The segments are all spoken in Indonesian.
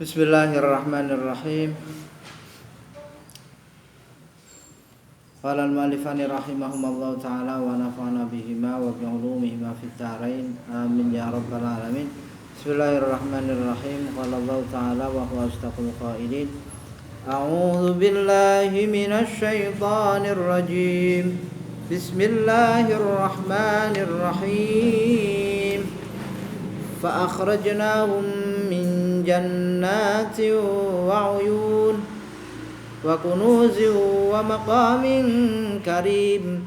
Bismillahirrahmanirrahim. Qala al-mu'allifani rahimahumallahu ta'ala wa nafa'ana bihima wa bi'ulumihima fid dharain amin ya rabbal alamin. Bismillahirrahmanirrahim. Qala Allah ta'ala wa huwa asdaqul qailin. A'udzu billahi minasy syaithanir rajim. Bismillahirrahmanirrahim. Fa akhrajnahum min jannatin wa uyun wa kunuzin wa maqamin karim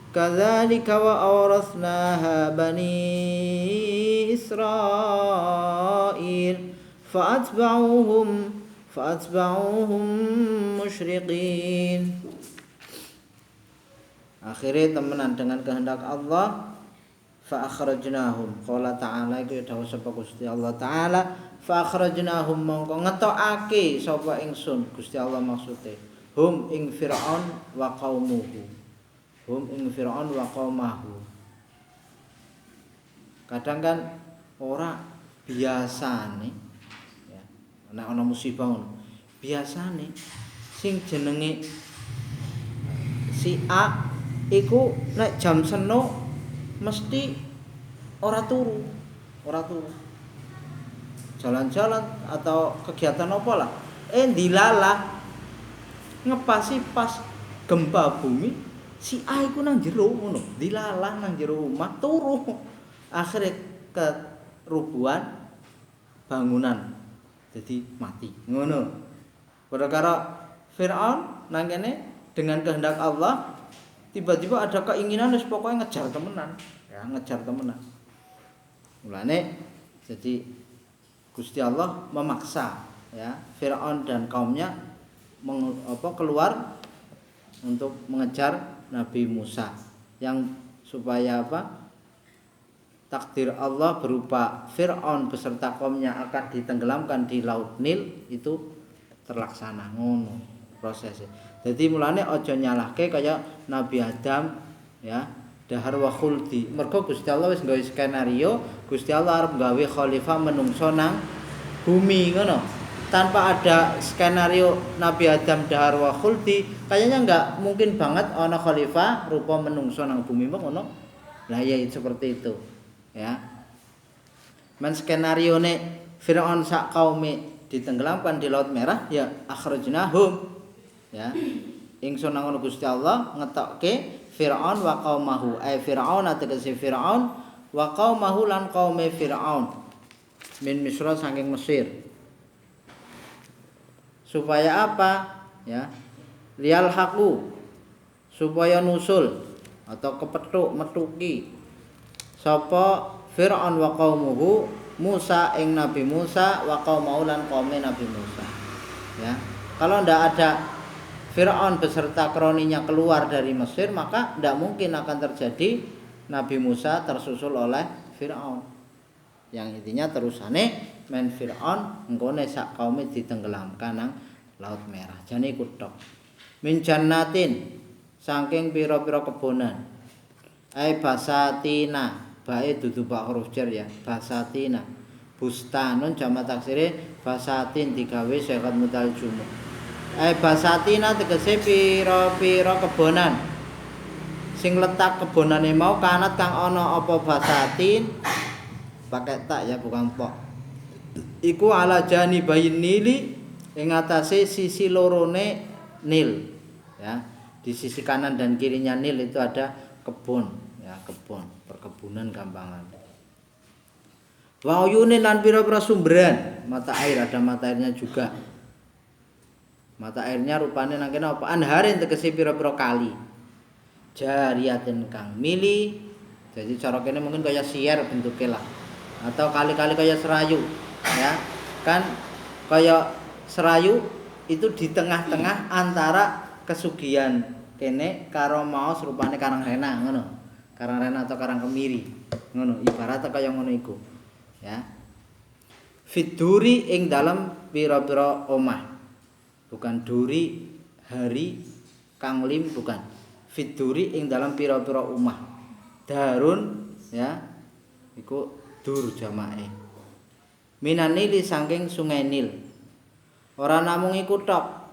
kadzalika wa awrathnaha bani Israil fa'atba'uhum musyriqin. Akhirnya temenan dengan kehendak Allah. Fa akhrajnahum, qala ta'ala iku dawuh sapa Gusti Allah taala, fa akhrajnahum mongko ngetokake sapa ingsun, Gusti Allah maksude hum ing Fir'aun wa qaumuhu, hum ing Fir'aun wa qaumahu. Kadang kan ora biasane ya, nek ana musibah ngono biasane sing jenenge si A iku nek jam seno mesti ora turu jalan-jalan atau kegiatan apa lah dilalah ngepasi pas gempa bumi si A iku nang jero ngono dilalah nang jero omah turu akhirnya kerubuhan bangunan jadi mati ngono perkara Fir'aun nang kene dengan kehendak Allah tiba-tiba ada keinginan wis pokoknya ngejar temenan. Mulane jadi Gusti Allah memaksa ya Firaun dan kaumnya keluar untuk mengejar Nabi Musa yang supaya takdir Allah berupa Firaun beserta kaumnya akan ditenggelamkan di Laut Nil itu terlaksana ngono prosesnya. Jadi mulane aja nyalahke kaya Nabi Adam ya dahar wa khuldi. Mergo Gusti Allah wis nggawe skenario, Gusti Allah arep nggawe khalifah menungso nang bumi ngono. Tanpa ada skenario Nabi Adam dahar wa khuldi, kayaknya enggak mungkin banget ana khalifah rupa menungso nang bumi ngono. Lah ya seperti itu ya. Men skenarione Firaun sak kaume ditenggelamkan di Laut Merah ya akhrajnahum ya ingsun nang Gusti Allah ngetokke Fir'aun wa qaumahu Fir'aun ategese Fir'aun wa qaumahu lan qaume Fir'aun min Misra saking Mesir supaya apa ya lial haku supaya nusul atau kepethuk metuki sapa Fir'aun wa qaumuhu Musa ing Nabi Musa wa qaumahu lan qaume Nabi Musa ya kalau ndak ada Fir'aun beserta kroninya keluar dari Mesir maka tidak mungkin akan terjadi Nabi Musa tersusul oleh Fir'aun. Yang intinya terusane men Fir'aun nggone sak kaume ditenggelamkan nang Laut Merah. Jane iku tok. Min jannatin saking pira-pira kebonan. Basatina, bae dudu bak huruf jar ya. Basatina. Bustanun jamak taksire basatin digawe sekat mutal jumuh. Basatina tegese pira-pira kebonan sing letak kebonane mau kanat kang ana apa basatin pakai tak ya bukan pok iku ala jani bayin nili ing atase sisi lorone Nil ya di sisi kanan dan kirinya Nil itu ada kebun ya kebun perkebunan gampangan wa uyunin lan pira-pira sumberan mata air ada mata airnya juga. Mata airnya rupane nang kene apa anharin tegese pira-pira kali. Jariyatin kang mili. Jadi cara kene mungkin kaya sier bentuke lah. Atau kali-kali kaya serayu ya. Kan kaya serayu itu di tengah-tengah antara kesugihan kene karo maos rupane Karang Rena ngono. Karang Rena atau Karang Kemiri. Ngono ibarat kaya ngono iku. Ya. Fiduri ing dalam pira-pira omah. Bukan duri hari kang lim bukan fiduri ing dalam pira-pira omah darun ya iku dur jamae Minan Nili saking Sungai Nil. Ora namung iku tok.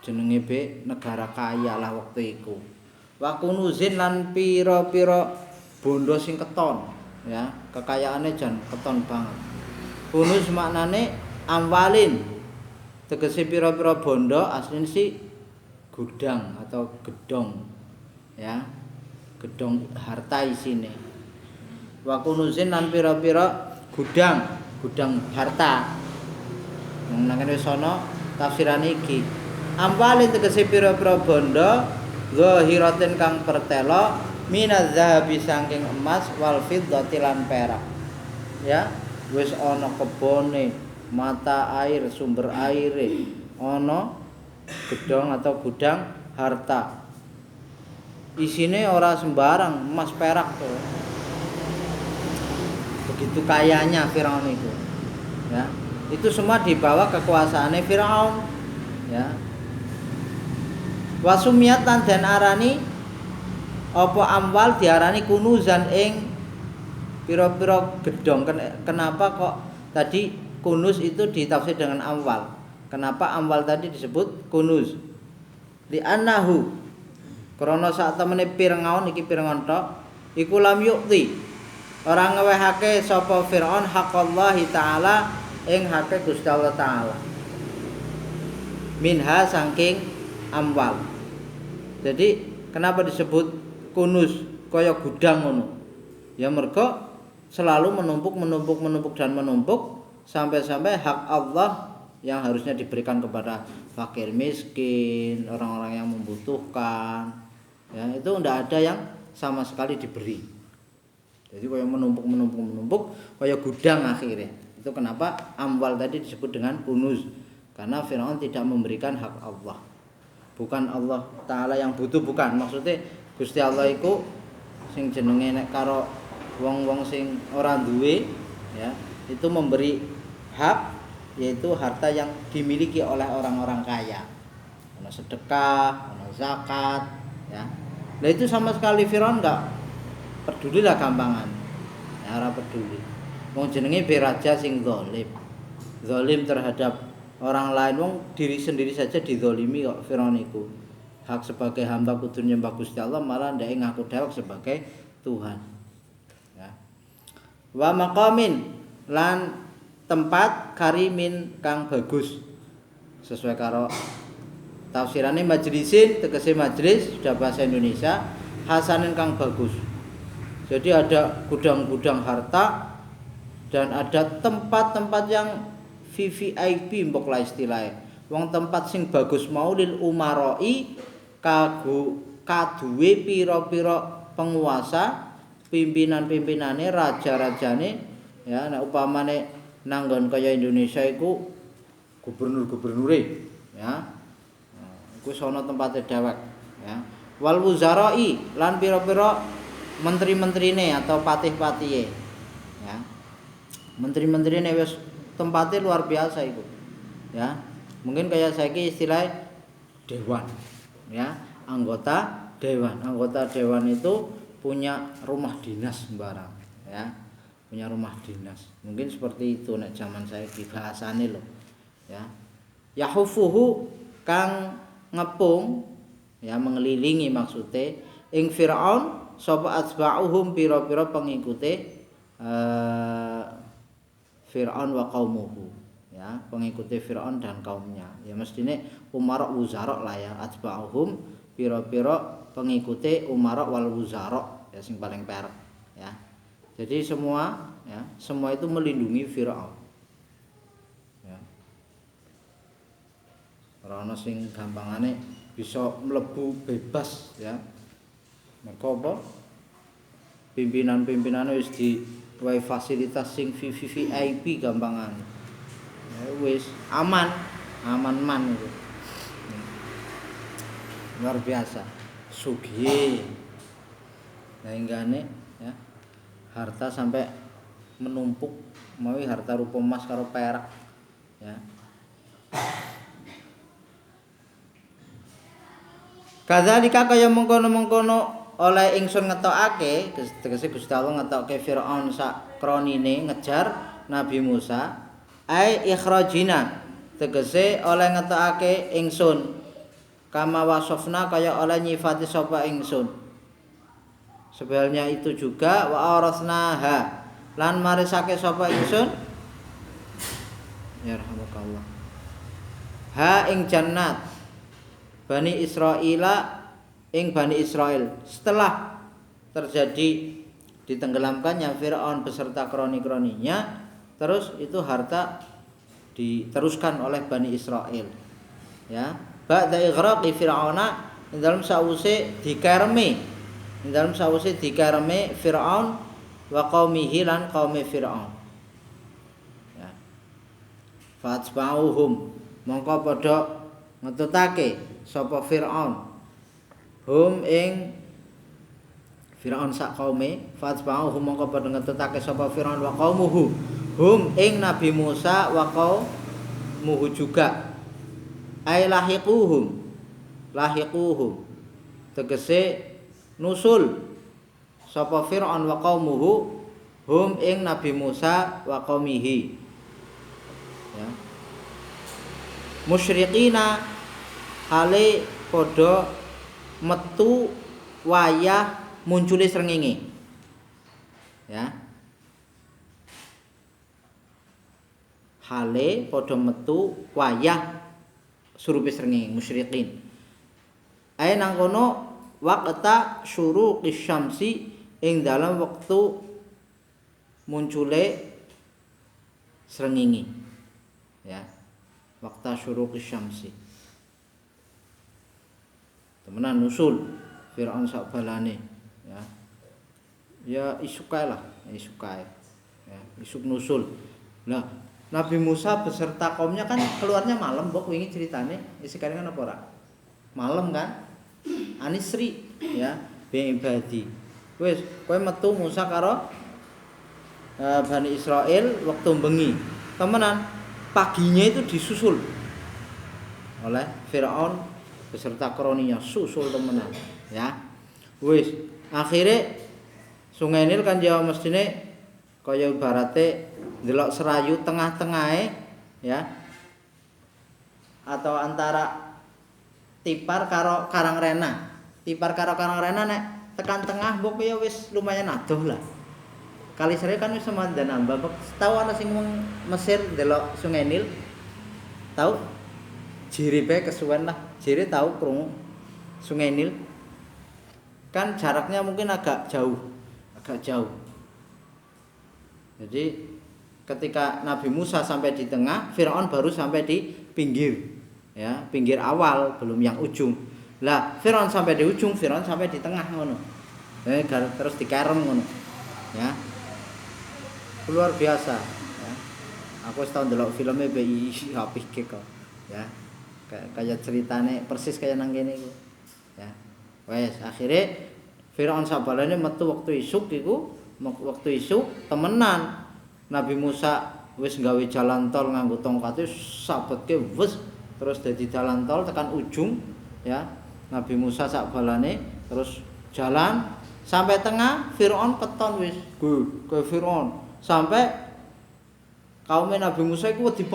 Jenenge be negara kaya lah waktu iku. Wa kunuzin lan pira-pira bondo sing keton, ya. Kekayaane jan keton banget. Kunuz maknane amwalin. Tegese pira-pira bondo asline si gudang atau gedong. Ya. Gedong harta isine. Wa kunuzin lan pira-pira gudang harta. Nang kene wis ana tafsiran iki. Amwalin tegese pira-pira bondo zahiratin kang pertelo minaz zahabi saking emas wal fiddati lan perak. Ya, wis ana kebone, mata air, sumber aire, ana gedong atau gudang harta. Isine ora sembarang, emas perak tuh. Begitu kayanya Firaun itu. Ya. Itu semua dibawa kekuasaane Firaun. Ya. Wasumiyat lan den arani apa amwal diarani kunuzan ing pira-pira gedong. Kenapa kok tadi kunuz itu ditafsir dengan amwal? Kenapa amwal tadi disebut kunuz? Li annahu krana sak temene Firaun iki Firaun tok iku lam yukti ora ngewehake sapa Firaun haqallahi taala ing hake Gusti Allah taala. Minha saking amwal. Jadi kenapa disebut kunuz kaya gudang ngono? Ya mergo selalu menumpuk sampai-sampai hak Allah yang harusnya diberikan kepada fakir miskin, orang-orang yang membutuhkan. Ya, itu ndak ada yang sama sekali diberi. Jadi kaya menumpuk kaya gudang akhirnya. Itu kenapa amwal tadi disebut dengan kunuz. Karena Firaun tidak memberikan hak Allah. Bukan Allah Ta'ala yang butuh, bukan. Maksudnya Gusti Allah iku sing jenenge nek karo wong-wong sing ora duwe ya, itu memberi hak yaitu harta yang dimiliki oleh orang-orang kaya. Ono sedekah, ono zakat ya. Nah itu sama sekali Firaun enggak peduli lah gampangan. Ya ora peduli. Wong jenenge beraja sing zalim. Zalim terhadap orang lain, wong diri sendiri saja dizalimi kok Firaun iku. Hak sebagai hamba kudu nyembah Gusti Allah malah ndek ngaku dhewek sebagai Tuhan. Ya. Wa maqamin lan tempat karimin kang bagus. Sesuai karo tafsirane majlisin tegese majlis sudah bahasa Indonesia hasanin kang bagus. Jadi ada gudang-gudang harta dan ada tempat-tempat yang VVIP mbok lah istilahnya. Wong tempat sing bagus mau lil umaroi kaduwe pira-pira penguasa, pimpinan-pimpinane, raja-rajane ya nek upamane nanggon kaya Indonesia iku gubernur-gubernure ya. Iku sono tempate dhewek ya. Wal wuzara'i lan pira-pira menteri-menterine atau patih-patihe ya. Menteri-menterine wis tempatnya luar biasa itu ya, mungkin kayak saiki istilah dewan ya, anggota dewan itu punya rumah dinas sembarang ya, punya rumah dinas mungkin seperti itu nek zaman saiki bahasane lho ya. Yahufuhu kang ngepung ya, mengelilingi maksudnya ing Firaun sapa atba'uhum pira-pira pengikute Fir'aun wa qaumuhu ya, pengikuti Fir'aun dan kaumnya. Ya mestine umara wuzara lah ya, atba'uhum pira-pira pengikuti umara wal wuzara ya sing paling perek ya. Jadi semua itu melindungi Fir'aun. Ya. Ora ana sing gampangane bisa mlebu bebas ya. Mergo apa? Pimpinan-pimpinane wis wae fasilitas sing VVIP gampangan. Ya wis aman itu. Luar biasa. Sugih. Nah inggane ya. Harta sampai menumpuk, mawi harta rupa emas karo perak ya. Kadzalika kaya mengkono-mengkono oleh ingsun ngetokake tegese Gusti Allah ngetokke Firaun sak kronine ngejar Nabi Musa ai ikhrajina tegese oleh ngetokake ingsun kama wasofna kaya oleh nyifati sapa ingsun sebenarnya itu juga wa arasnaha lan marisake sapa ingsun ya rahmatullah ha ing jannat Bani Israila ing Bani Israel setelah terjadi ditenggelamkannya Firaun beserta kroni-kroninya terus itu harta diteruskan oleh Bani Israel ya ba'da ighraqi fir'auna ing dalem sawise dikareme Firaun wa qaumihi lan qaumi Firaun ya fatba'uhum mongko padha ngetutake sapa Firaun hum ing Firaun sak kaume fatba'uhum mongko padha ngetutake sapa Firaun wa qaumuhu hum ing Nabi Musa wa qaumuhu juga ay lahiquhum tegese nusul sapa Fir'aun wa qaumuhu hum ing Nabi Musa wa qaumihi ya musyriqina hale padha metu wayah muncule srengenge ya hale padha metu wayah surupe srengenge musyriqin ae nang kono waqta syuruqis syamsi ing dalam wektu muncule srengenge ya waqta syuruqis syamsi temenan nusul Firaun sak balane ya isuk kae ya isuk nusul nah Nabi Musa beserta kaumnya kan keluarnya malam mbok wingi ceritane isi kan apa ora malam kan anisri ya bi ibadi wis kowe metu Musa karo Bani Israel waktu bengi temenan paginya itu disusul oleh Firaun beserta kroninya susul temenan ya wis akhirnya Sungai Nil kan ya mestine kaya ibarate ndelok serayu tengah-tengahe ya atau antara Tipar karo Karangrena nek tekan tengah mbok ya wis lumayan adoh lah Kali Serai kan wis semandan nambah tahu ana sing Mesir ndelok Sungai Nil tahu jiripe kesuwen lah jiri tahu krungu Sungai Nil kan jaraknya mungkin agak jauh jadi ketika Nabi Musa sampai di tengah, Firaun baru sampai di pinggir, ya pinggir awal, belum yang ujung. Lah Firaun sampai di ujung, Firaun sampai di tengah ngono. Terus dikerem ngono, ya luar biasa. Ya. Aku setahun delok filmnya BI apik kok, ya kayak ceritane persis kayak nang kene iku, ya. Wes akhirnya Firaun sabalane metu waktu isuk iku, waktu isuk temenan. Nabi Musa wis gawe jalan tol nganggo tongkat sabetke wis terus dadi jalan tol tekan ujung ya Nabi Musa sak balane terus jalan sampai tengah Firaun keton wis ke Firaun sampai kaum Nabi Musa iku wedi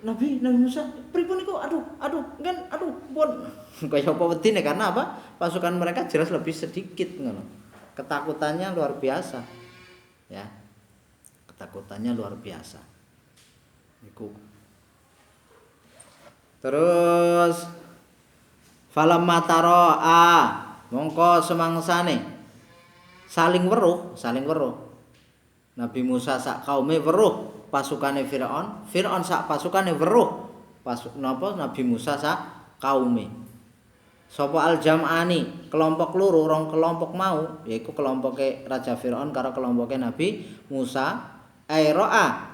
Nabi Musa pripun iku aduh pun kaya apa wedine karena apa pasukan mereka jelas lebih sedikit ngono ketakutannya luar biasa ya ketakutannya luar biasa. Iku. Terus falamma taraa mongko semangsane saling weruh. Nabi Musa sak kaume weruh pasukane Firaun sak pasukane weruh Nabi Musa sak kaume. Sapa al-jam'ani kelompok loro rong kelompok mau yaiku kelompoke Raja Firaun karo kelompoke Nabi Musa Airo'a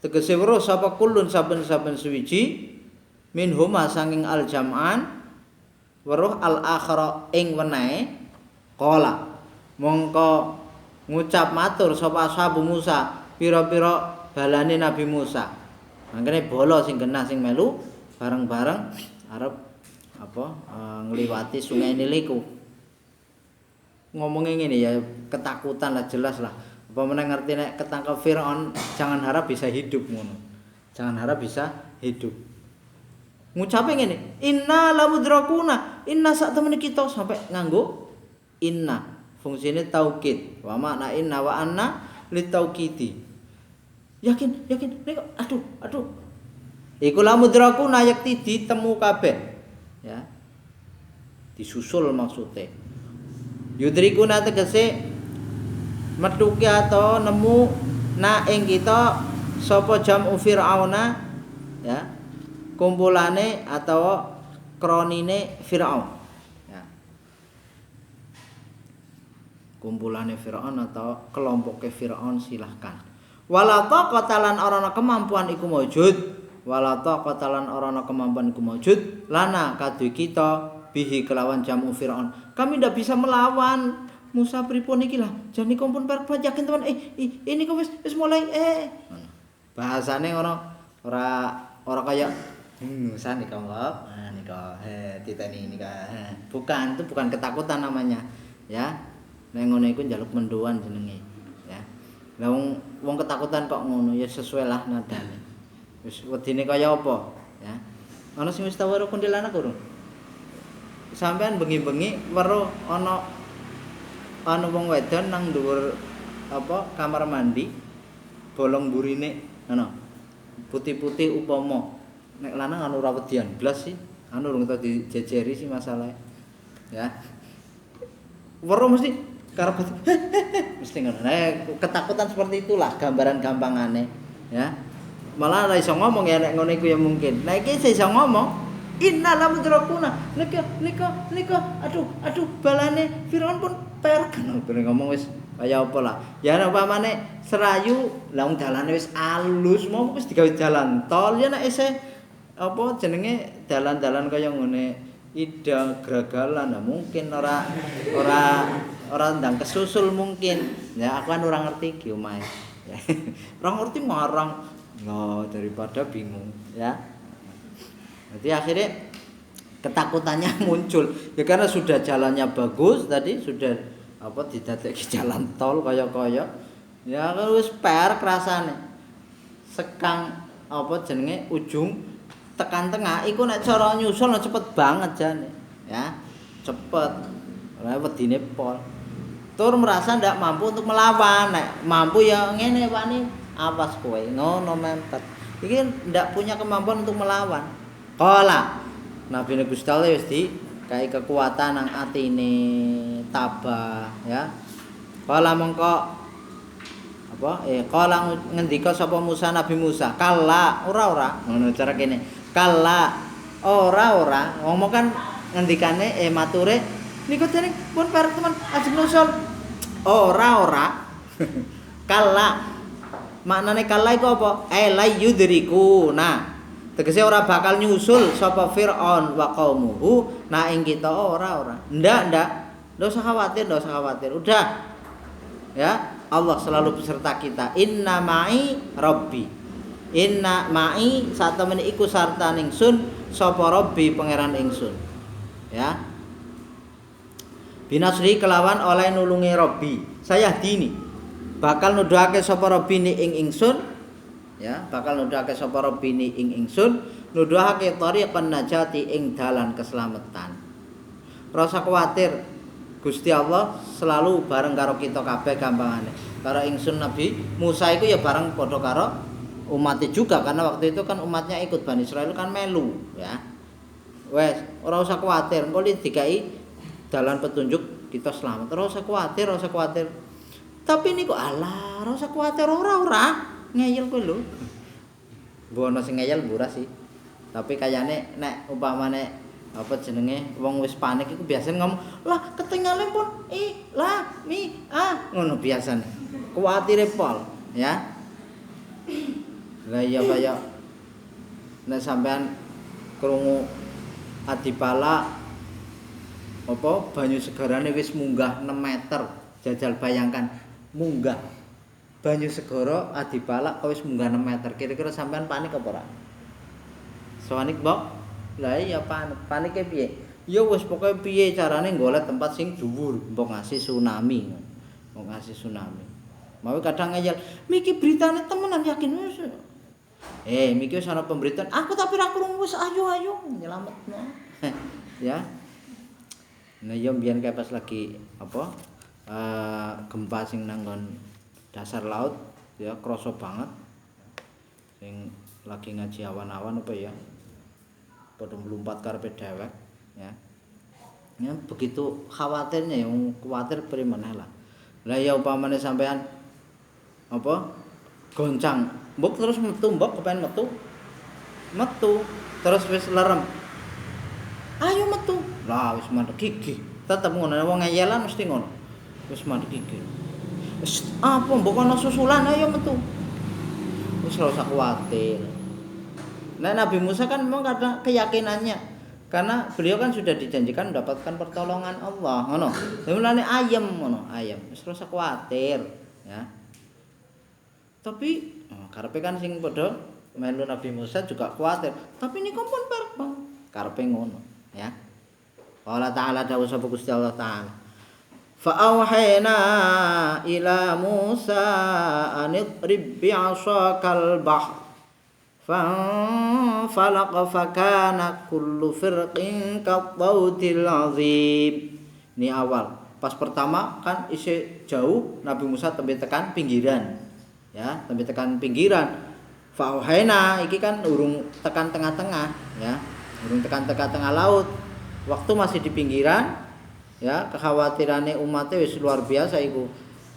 tegese weruh sapa kulun saben-saben suwiji minhum sanging al-jam'an weruh al-akhara ing wenehe qala mongko ngucap matur sapa ashabu Musa pira-pira balane Nabi Musa mangkene bala sing genah sing melu bareng-bareng arep ngliwati Sungai Nil iku ngomongnya ngene ya ketakutan lah jelas lah apa meneh ngerti nek ketangkep Firaun jangan harap bisa hidup ngono Jangan harap bisa hidup. Ngucape ngene, inna lamudrakuna, inna sak temene kita sampai nganggo inna. Fungsine taukid. Wa makna inna wa anna litaukidi. Yakin, nek aduh. Iku lamudrakuna yakti ditemu kabeh. Ya. Disusul maksudnya. Yudrikuna tegese metuki atau nemu na ing kita sapa jamu Fir'auna ya. Kumpulane atau kronine Fir'aun ya. Kumpulane Fir'aun atau kelompoknya Fir'aun silahkan. Wala taqatalan orana kemampuan iku maujud, wala taqatalan orana kemampuan iku maujud lana kadhe kita bihi kelawan jamu Fir'aun. Kami ndak bisa melawan Musa pripun iki lah. Jane kompon perbat yakin teman ini kok wis mulai bahasane ngono ora kaya Musa nih kok. Nah nika titeni nika. Bukan, itu bukan ketakutan namanya. Ya. Nek ngono iku njaluk mendoan jenenge. Ya. Lah wong ketakutan kok ngono ya sesuai lah nadane. Wis wedine kaya apa? Ya. Ana sing wis tau karo kuntilanak urung? Sampean bengi-bengi weruh ana wong wedon nang dhuwur kamar mandi bolong burine ngono. Putih-putih upama nek lanang anu ora wedian blas sih anu urung tau dijejeri sih masalah ya weruh mesti karep mesti ngono ketakutan seperti itulah gambaran gampangane ya malah ora iso ngomong ya nek ngono iku ya mungkin nek iki iso ngomong innalam mudrakuna nika aduh balane Firaun pun perken ngomong wis kaya apa lah ya nek upamane serayu lah wong dalane wis alus mau wis digawe jalan tol ya nek isih apa jenenge dalan-dalan kaya ngene ida gragalan nah mungkin ora ndang kesusul mungkin ya aku kan ora ngerti iki omahe ya ora ngerti marang no daripada bingung ya jadi akhirnya ketakutannya muncul ya karena sudah jalannya bagus tadi sudah didadekke jalan tol kaya-kaya ya wis per rasane sekang jenenge ujung tekan tengah iku nek cara nyusul cepet banget jane ya cepet ora wedine pol tur merasa ndak mampu untuk melawan nek mampu ya ngene wani awas kowe ngono mempet iki ndak punya kemampuan untuk melawan qala Nabi Gusti Allah wis dikai kekuatan nang atine tabah ya qala mongko qala ngendika sapa Musa Nabi Musa kala ora ngono cara kene kala ora ngomong kan ngendikane mature niku dening pun parek teman ajeng nusul ora kala maknane kala iku apa la yudriku nah tegese ora bakal nyusul sapa Firaun wa qaumuhu nah ing kita ora ndak usah khawatir udah ya Allah selalu beserta kita inna ma'i rabbi inna ma'i satemene iku sarta ningsun sapa rabbi pangeran ingsun ya binasri kelawan oleh nulungi rabbi saya dini bakal nuduhake sapa rabbi ni ing ingsun ya bakal nuduhake sapa rabbi ni ing ingsun nuduhake thariqan najati ing dalan keselamatan rasa kuwatir Gusti Allah selalu bareng karo kita kabeh gampangane karo ingsun Nabi Musa iku ya bareng padha karo umatnya juga karena waktu itu kan umatnya ikut Bani Israil kan melu ya wes ora usah kuwatir engko dikai dalan petunjuk kita selamat ora usah kuwatir tapi niku alah ora usah kuwatir ora ngeyel kowe lho mbok ana sing ngeyel mbura sih tapi kayane nek umpamane jenenge wong wis panik iku biasane ngomong lah ketinggalan pun ngono biasane kuwatire pol ya lah iya kaya nek sampean krungu adipala banyu segarane wis munggah 6 meter jajal bayangkan munggah banyu segara adipala kok wis munggah 6 meter kira-kira sampean panik apa ora panik mbok lah iya panike piye ya wis pokoke piye carane golek tempat sing dhuwur mbok ngasih tsunami mau kadang ngeyel miki beritane temenan yakin wis Miki wis ana pemberitaan, aku tapi ra krungu wis ayo nyelametno. Ya. Nah, yo mbiyen kae pas lagi apa? Gempa sing nanggon dasar laut ya krasa banget. Sing lagi ngaji awan-awan apa ya? Padha mlumpat karepe dhewek ya. Ya begitu khawatirnya ya kuwatir primeneh lah. Lah ya upamane sampean apa goncang, mbok terus metu, mbok kepen metu terus wis lerem. Ayo metu. Lah wis mandek gigi. Tetep ngono wong ngeyelan mesti ngono. Wis mandek gigi. Wis apa mbok ana susulan ayo metu. Wis ora usah kuwatir. Nah Nabi Musa kan memang karena keyakinannya, karena beliau kan sudah dijanjikan mendapatkan pertolongan Allah, ngono. Mulane ayem ngono, ayem. Wis ora usah kuwatir, ya. Tapi karepe kan sing padha melu Nabi Musa juga kuwatir. Tapi niku pun bareng karepe ngono, ya. Allah Ta'ala dawuh sapa Gusti Allah Ta'ala. Fa auhayna ila Musa an idrib bi'asakal bahr فانفلق فكان كل فرق كالطود العظيم. Ini awal. Pas pertama kan isih jauh Nabi Musa tembe tekan pinggiran. Ya, tembe tekan pinggiran. Fauhaina iki kan urung tekan tengah-tengah, ya. Urung tekan tengah-tengah laut. Waktu masih di pinggiran, ya, kekhawatirannya umatnya wis luar biasa iku.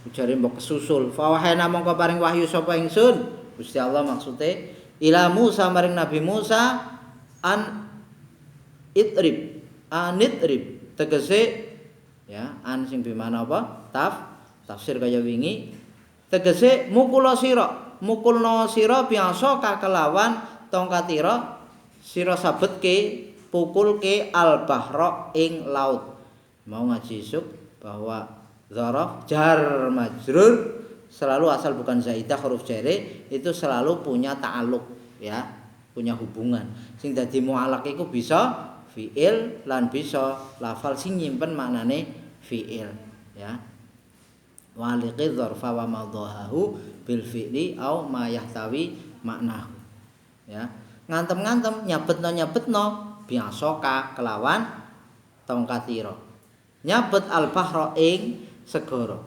Ujare mbok kesusul. Fauhaina mongko paring wahyu sapa ingsun. Gusti Allah maksude ila Musa maring Nabi Musa anidrib tegese ya an sing bimana apa tafsir kaya wingi tegese mukulno sira biasa kakelawan tongkatira sira sabetke pukulke al bahra ing laut. Mau ngaji isuk bahwa dzaraf jar majrur selalu asal bukan zaidah huruf jere itu selalu punya ta'aluk, ya, punya hubungan. Sing dadi mu'alaq iku bisa fi'il lan bisa lafal sing nyimpen maknane fi'il, ya. Waliqi dzarfa wa madhahu bil fi'li au ma yahtawi maknahu. Ya. Ngantem-ngantem nyabetno biasaka kelawan tongkatira. Nyabet al-bahra ing segara.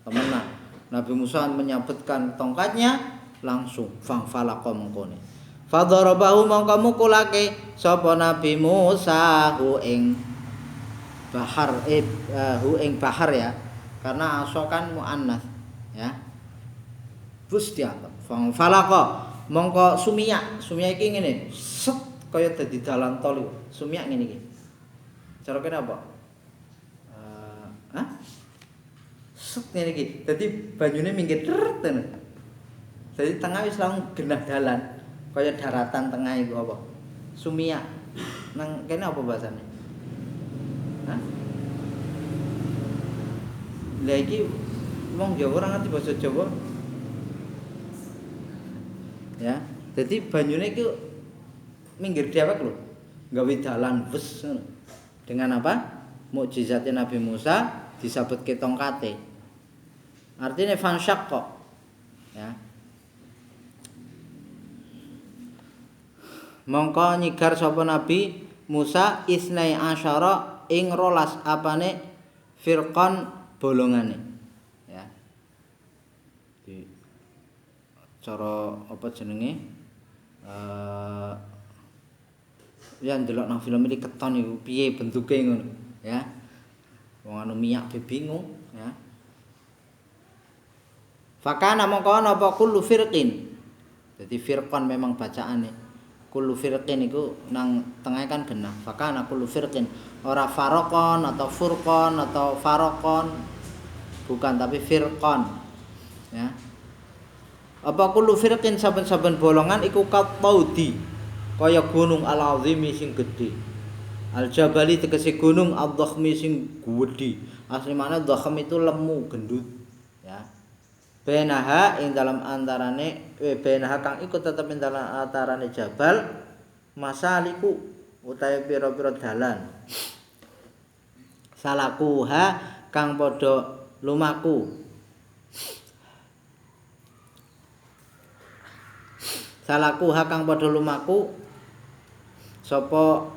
Temenan. Nabi Musa menyabetkan tongkatnya langsung fangfalaqa mengkone. Fadharabahu mongko mukulake sapa Nabi Musa hu ing bahar ya. Karena aso kan muannats ya. Terus dianggap fangfalaqa mongko sumiya iki ngene set kaya dadi dalan tol iku. Sumiya ngene iki. Cara kene apa? Set ngene iki. Dadi banyune minggir tret ngono. Dadi tengah wis langsung genah dalan. Kaya daratan tengah iku apa? Sumia. Nang kene apa bahasane? Hah? Lah iki wong Jawa ora ngerti basa Jawa. Ya. Dadi banyune iku minggir dhewek lho. Gawe dalan wes ngono. Dengan apa? Mukjizatnya Nabi Musa disabetke tongkate. Artinya fansyak kok, ya. Mongko nyigar sapa Nabi Musa isnai asyara ing rolas apane firqan bolongane, ya. Di cara apa jenenge? Ya ndelok nang film iki keton iku piye bentuke ngono, ya. Wong anu miyak bingung, ya. Fakana mongko ana apa kullu firqin. Jadi firqan memang bacaane. Kullu firqin iku nang tengah kan genah. Fakana kullu firqin. Ora faraqon atau furqon atau faraqon. Bukan tapi firqan. Ya. Apa kullu firqin saben-saben bolongan iku qataudi. Kaya gunung al-azimi sing gedhe. Al-jabali tegese gunung ad-dhakhmi sing gedhe. Asli makna dhakham itu lemu, gendut, ya. Benaha ing dalam antarane benaha kang iku tetep ing dalam antarane jabal masaliku utawi pira-pira dalan salakuha kang padha lumaku salaku hakang padha lumaku sapa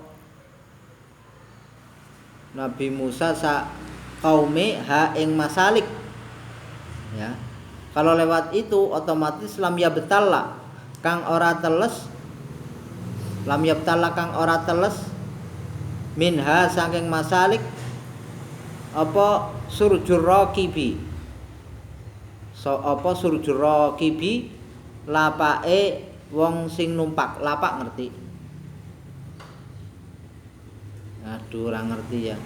Nabi Musa sa kaume ha ing masalik ya. Kalau lewat itu otomatis lam ya betalla kang ora teles minha saking masalik apa surjur raqibi apa surjur raqibi lapake wong sing numpak lapak ngerti. Aduh ora ngerti ya.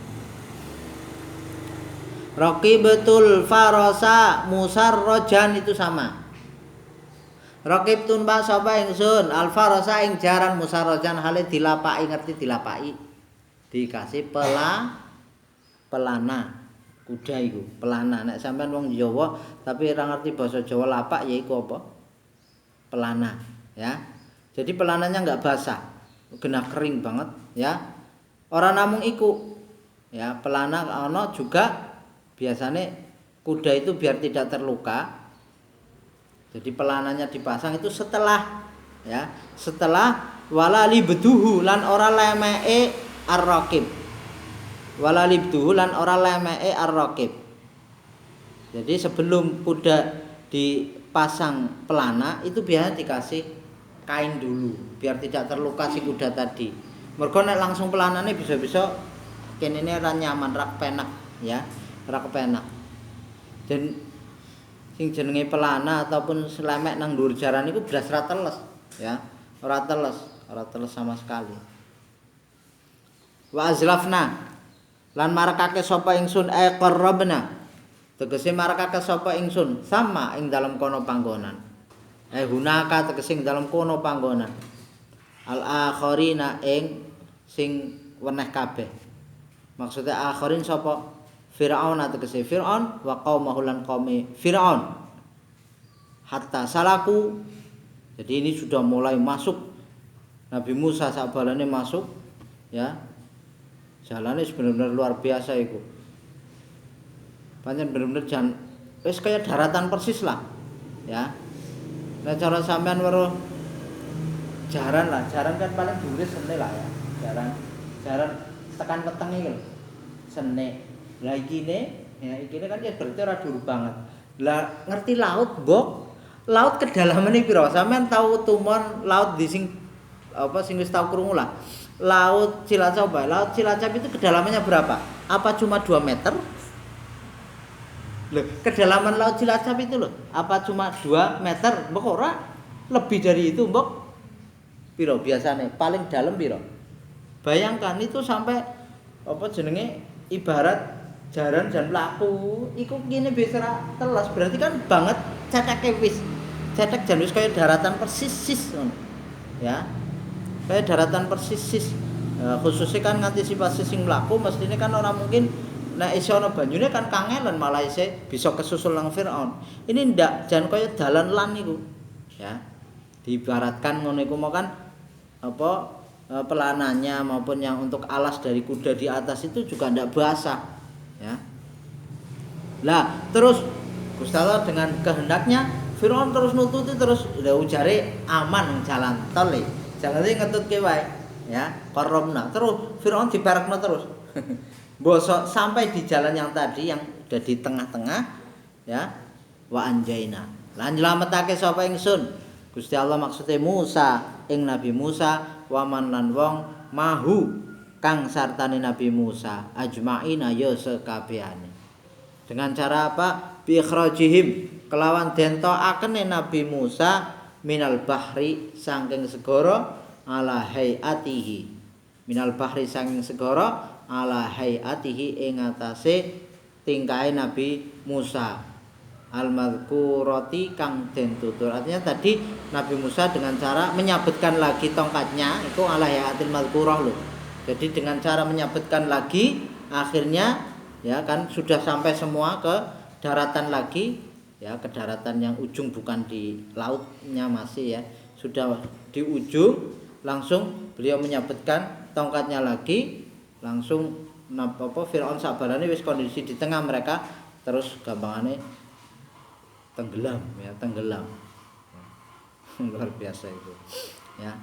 Raqibatul farasa musarrajan itu sama. Raqib tunba sapa ingsun al farasa ing jaran musarrajan hale dilapaki ngerti dilapaki. Dikasih pelana. Kuda iku, pelana. Nek sampean wong Jawa tapi ora ngerti basa Jawa lapak yaiku apa? Pelana, ya. Jadi pelananya enggak basah. Genah kering banget, ya. Ora namung iku. Ya, pelana ana juga biasanya kuda itu biar tidak terluka. Jadi pelananya dipasang itu setelah wala libduhu lan ora lemeke ar-raqib. Wala libduhu lan ora lemeke ar-raqib. Jadi sebelum kuda dipasang pelana itu biasanya dikasih kain dulu biar tidak terluka si kuda tadi. Mergo nek langsung pelanane bisa-bisa kene ra nyaman rak penak ya. Ora kepenak. Dan sing jenenge pelana ataupun selemek nang dhuwur jaran iku blas ra teles, ya. Ora teles sama sekali. Wa azlafna lan marakake sapa ingsun qarrabna. Tegese marakake sapa ingsun sama ing dalam kono panggonan. Hunaka tegese ing dalam kono panggonan. Al akhirina ing sing weneh kabeh. Maksudnya akhirin sapa Fir'aun tegese Fir'aun wa qaumahu lan qaumi Fir'aun hatta salaku. Jadi ini sudah mulai masuk Nabi Musa sabalane masuk ya. Jalannya benar-benar luar biasa itu. Pancen benar-benar jan wis kaya daratan persis lah ya. Nah cara sampean weruh jaran kan paling dhuwure sene lah ya. Jaran tekan wetenge iki lho. Sene. Lah ikine kan ya berarti ora dhuwur banget. Lah ngerti laut, Mbok? Laut kedalamane piro? Sampeyan tahu tumon laut di sing wis tau krungu lah. Laut Cilacap, Laut Cilacap itu kedalamannya berapa? Apa cuma 2 meter? Loh, kedalaman Laut Cilacap itu loh, apa cuma 2 meter? Mbok ora lebih dari itu, Mbok. Piro biasane? Paling dalam piro? Bayangkan itu sampai ibarat jaran jan mlaku iku kene wis ora teles berarti kan banget ceteke wis cetek jan wis kaya daratan persis ngono ya kaya daratan persis khususnya kan ngantisipasi sing mlaku mestine kan ora mungkin nek iso ana banyune kan kangelan malah isih bisa kesusul nang Firaun ini ndak jan kaya dalan lan niku ya diibaratkan ngono iku mau kan pelananya maupun yang untuk alas dari kuda di atas itu juga ndak basah ya. Lah terus Gusti Allah dengan kehendaknya Firaun terus nututi terus ujare aman jalan tol e. Jalane ngetutke wae ya, koromna. Terus Firaun dibarekno terus. Bosok sampai di jalan yang tadi yang udah di tengah-tengah ya. Wa anjaina. Lan nyelametake sapa ingsun. Gusti Allah maksudnya Musa ing Nabi Musa waman lan wong mahu kang sartane Nabi Musa ajma'ina ya sekabehane. Dengan cara apa? Bi ikhrajihim kelawan dentokakene Nabi Musa minal bahri saking segara ala hayatihi. Minal bahri saking segara ala hayatihi ing atase tingkahe Nabi Musa. Al-madhkurati kang den tutur. Artinya tadi Nabi Musa dengan cara menyabetkan lagi tongkatnya itu ala hayatil madhkurah loh. Jadi dengan cara menyabetkan lagi akhirnya ya kan sudah sampai semua ke daratan lagi ya ke daratan yang ujung bukan di lautnya masih ya sudah di ujung langsung beliau menyabetkan tongkatnya lagi langsung Firaun sabarane wis kondisi di tengah mereka terus gampangane tenggelam. Luar biasa itu. Ya.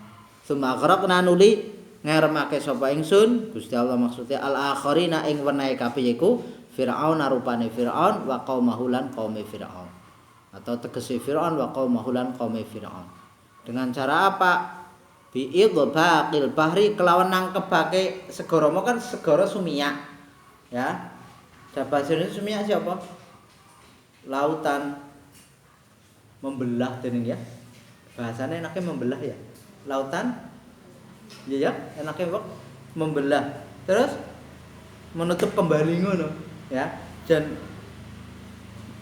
Summa aghraqna nuli ngeremake sapa ingsun Gusti Allah maksudnya al-akharina ing wenehe kabeh iku Firaun rupane Firaun wa qaumahu lan qaumi Firaun. Atau tegese Firaun wa qaumahu lan qaumi Firaun. Dengan cara apa? Bi idbaqil bahri kelawan nangkepake segara mau kan segara Sumiyak. Ya. Bahasa Indonesia Sumiyak siapa? Lautan membelah dening ya. Bahasanya enaknya membelah ya. Lautan ya enaknya kok membelah. Terus menutup kembali ngono ya. Dan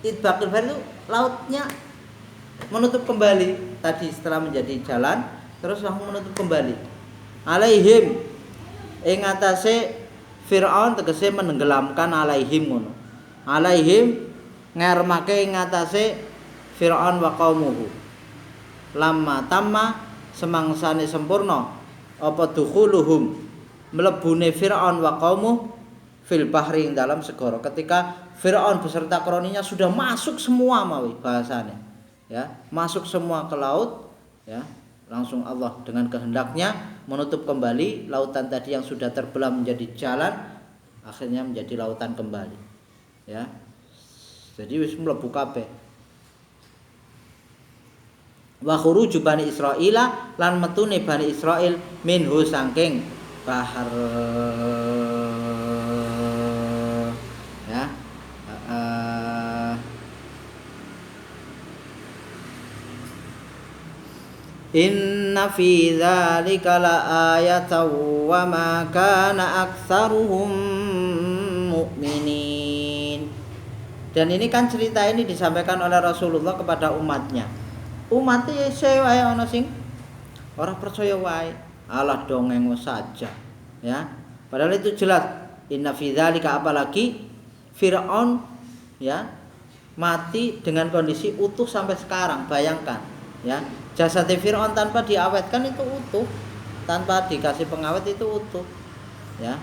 idbaqil bahri itu lautnya menutup kembali tadi setelah menjadi jalan terus langsung menutup kembali. Alaihim ing atase Firaun tegese menenggelamkan alaihim ngono. Alaihim ngermake ing atase Firaun wa qaumuhu. Lamma tamma semangsane sempurna apa dukhuluhum mlebune Firaun wa qaumuh fil bahri ing dalam segara. Ketika Firaun beserta kroninya sudah masuk semua mawi bahasane. Ya, masuk semua ke laut ya. Langsung Allah dengan kehendaknya menutup kembali lautan tadi yang sudah terbelah menjadi jalan akhirnya menjadi lautan kembali ya jadi wis mlebu kabeh wa khuruju bani Israila lan metune bani Israil minhu saking bahar ya Inna fi dzalika laayatan wa ma kana aktsaruhum mu'minin. Dan ini kan cerita ini disampaikan oleh Rasulullah kepada umatnya. Umatnya wae ana sing ora percaya wae, alah dongeng saja. Ya. Padahal itu jelas inna fi dzalika apalagi Firaun ya mati dengan kondisi utuh sampai sekarang. Bayangkan ya. Jasad Firaun tanpa diawetkan itu utuh, tanpa dikasih pengawet itu utuh, ya.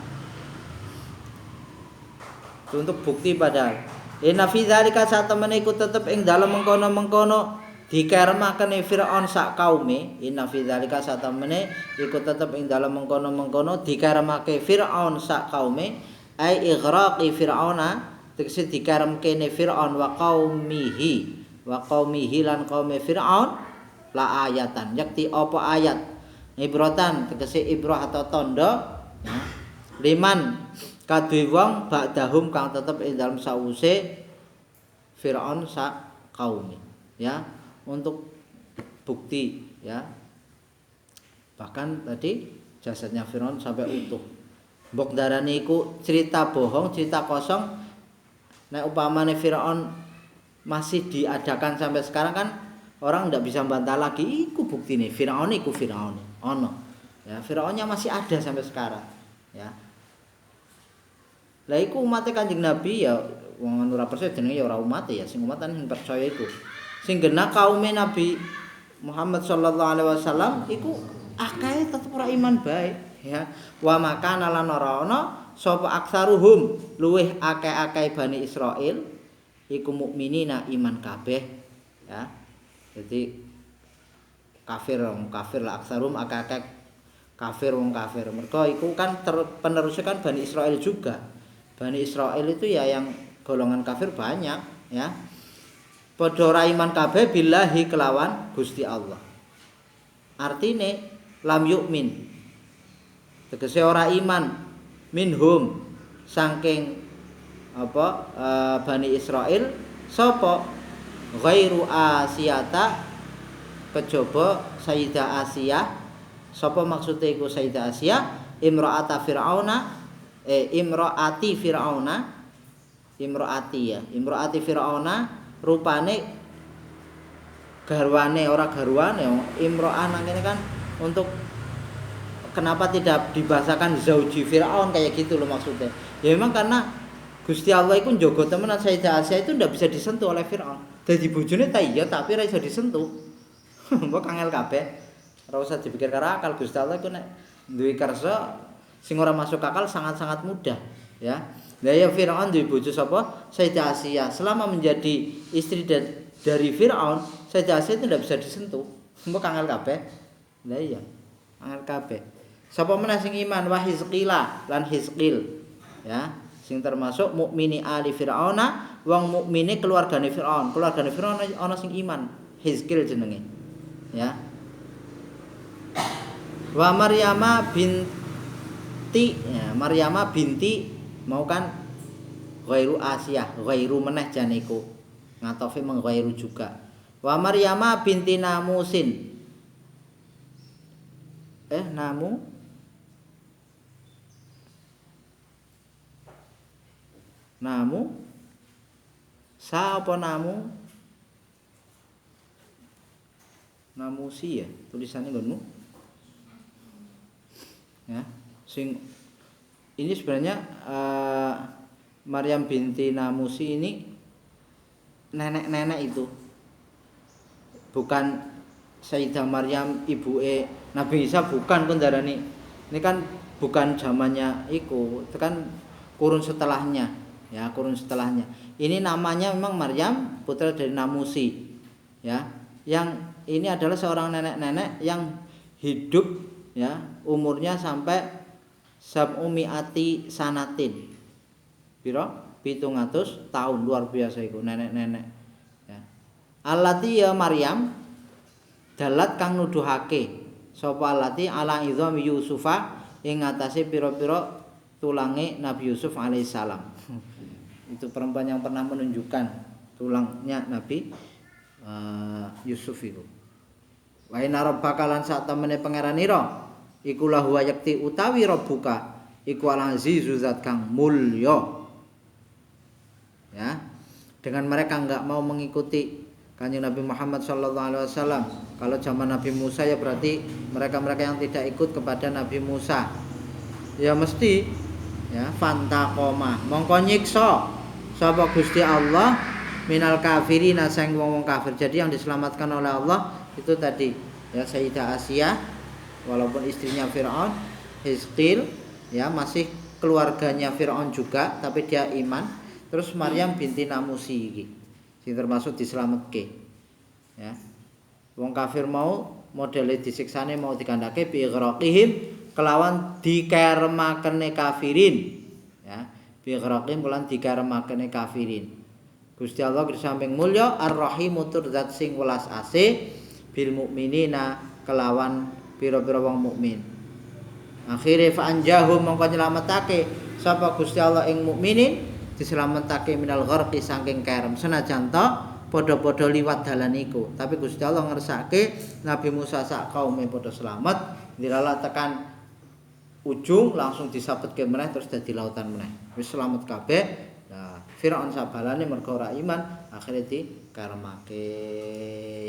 Itu untuk bukti padahal. Inna fi dzalika satamene iku tetep ing dalem mengkono-mengkono dikermaken Firaun sak kaume. Inna fi dzalika satamene iku tetep ing dalem mengkono-mengkono dikermake Firaun sak kaume, ai ighraqi Firauna tegese dikermke Firaun wa qaumihi lan qaume Firaun la ayatan yakti apa ayat ibratan tegese ibrah atau tondo ya. Liman kadhe wong ba'dahum kang tetep ing dalem sause Firaun sak kaum ya untuk bukti ya bahkan tadi jasadnya Firaun sampai utuh mbok darane iku cerita bohong cerita kosong nek upamane Firaun masih diadakan sampai sekarang kan orang tidak bisa membantah lagi, iku bukti nih, Firaun iku Firaun, ono, ya Firaunnya masih ada sampai sekarang, ya. Lah iku umat Kanjeng Nabi ya, wong ora percaya jenenge ya ora umat ya, sing umatan sing percaya iku. Sing genah kaume Nabi Muhammad sallallahu alaihi wasallam iku akeh tetep ora iman bae, ya. Wa makana lan ora ana sapa aksaruhum luweh akeh-akeh Bani Israil iku mukminina iman kabeh, ya. Jadi kafir lah aksarum akak kafir wong kafir. Mergo iku kan penerusnya kan Bani Israil juga. Bani Israil itu ya yang golongan kafir banyak ya. Padha ora iman kabeh billahi kelawan Gusti Allah. Artine lam yu'min. Tegese ora iman minhum saking apa Bani Israil sapa ghairu Asiyata kejaba Sayyidah Asiyah sapa maksude iku Sayyidah Asiyah imra'ata Fir'auna imra'ati Fir'auna imra'ati Fir'auna rupane garwane ora garwane imra'ah nang kene kan untuk kenapa tidak dibahasakan zauji Fir'aun kayak gitu loh maksudnya ya memang karena Gusti Allah itu njogo temenan Sayyidah Asiyah itu ndak bisa disentuh oleh Firaun. Dadi bojone ta iya tapi ora iso disentuh. Mbok kangel kabeh. Ora usah dipikir karo akal Gusti Allah iku nek duwe kersa sing ora masuk akal sangat-sangat mudah, ya. Lah ya Firaun duwe bojo sapa? Sayyidah Asiyah. Selama menjadi istri dari Firaun, Sayyidah Asiyah itu ndak bisa disentuh. Mbok angel kabeh. Lah iya. Angel kabeh. Sapa meneh sing iman wa Hizqila lan Hizqil. Ya, sing termasuk mukmini ali Firauna, wong mukmine keluargane Firaun. Keluargane Firaun ana sing iman, Hizqil jenenge. Ya. Wa Maryama binti, ya, Maryama binti mau kan ghairu Asiyah, ghairu meneh jane iku. Ngatofe meng ghairu juga. Wa Maryama binti Namusin. Namu sapa namusi ya tulisannya nggonmu ya sing ini sebenarnya Maryam binti Namusi ini nenek-nenek itu bukan Sayyidah Maryam ibuke Nabi Isa, bukan kondarane. Ini kan bukan zamannya iku, itu kan kurun setelahnya. Ya, kurun setelahnya. Ini namanya memang Maryam, putra dari Namusi. Ya, yang ini adalah seorang nenek-nenek yang hidup ya, umurnya sampai sab'umi'ati sanatin. Piro? 700 tahun, luar biasa iku nenek-nenek. Ya. Allati ya Maryam dalat kang nuduhake sapa allati ala idhami Yusufa ing ngatasé pira-pira tulange Nabi Yusuf alaihissalam. Itu perempuan yang pernah menunjukkan tulangnya Nabi Yusuf itu. Wa inna rabbaka lan sak temene pangeranira iku lahu yakti utawi rabbuka iku al-azizu zat kang mulya. Ya. Dengan mereka enggak mau mengikuti Kanjeng Nabi Muhammad sallallahu alaihi wasallam. Kalau zaman Nabi Musa ya berarti mereka-mereka yang tidak ikut kepada Nabi Musa. Ya mesti ya fantaqoma mongko nyiksa sapa Gusti Allah minal kafirin sang wong kafir. Jadi yang diselamatkan oleh Allah itu tadi ya Sayyidah Asiyah walaupun istrinya Firaun, Hizqil ya masih keluarganya Firaun juga tapi dia iman. Terus Maryam binti Namusi iki sing termasuk diselametke. Ya. Wong kafir mau modele disiksane mau dikandhake bi ighraqihim kelawan dikaremakene kafirin. Ya. Bi ighraqihim kelawan dikaremakene kafirin. Gusti Allah di samping mulya Ar-Rahim tur zat sing welas asih bil mukminina kelawan pira-pira wong mukmin. Akhire fa anjahum mongko nyelametake sapa Gusti Allah ing mukminin diselametake minal gharqi saking kerem senajan to padha-padha liwat dalan iku tapi Gusti Allah ngersake Nabi Musa sak kaume padha selamat dilala tekan ujung langsung disabetke meneh terus dadi lautan meneh wis selamat kabeh. Nah Firaun sabalane mergo ora iman akhire dikaremake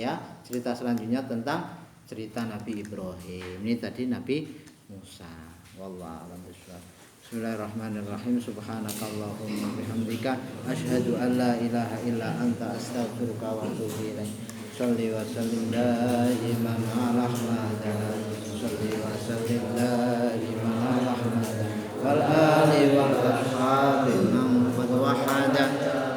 ya. Cerita selanjutnya tentang cerita Nabi Ibrahim. Ini tadi Nabi Musa. Wallahu a'lam bishawab. Bismillahirrahmanirrahim. Subhanakallahumma bihamdika asyhadu an la ilaha illa anta astaghfiruka wa atubu ilaik. Shalli wa sallim daiman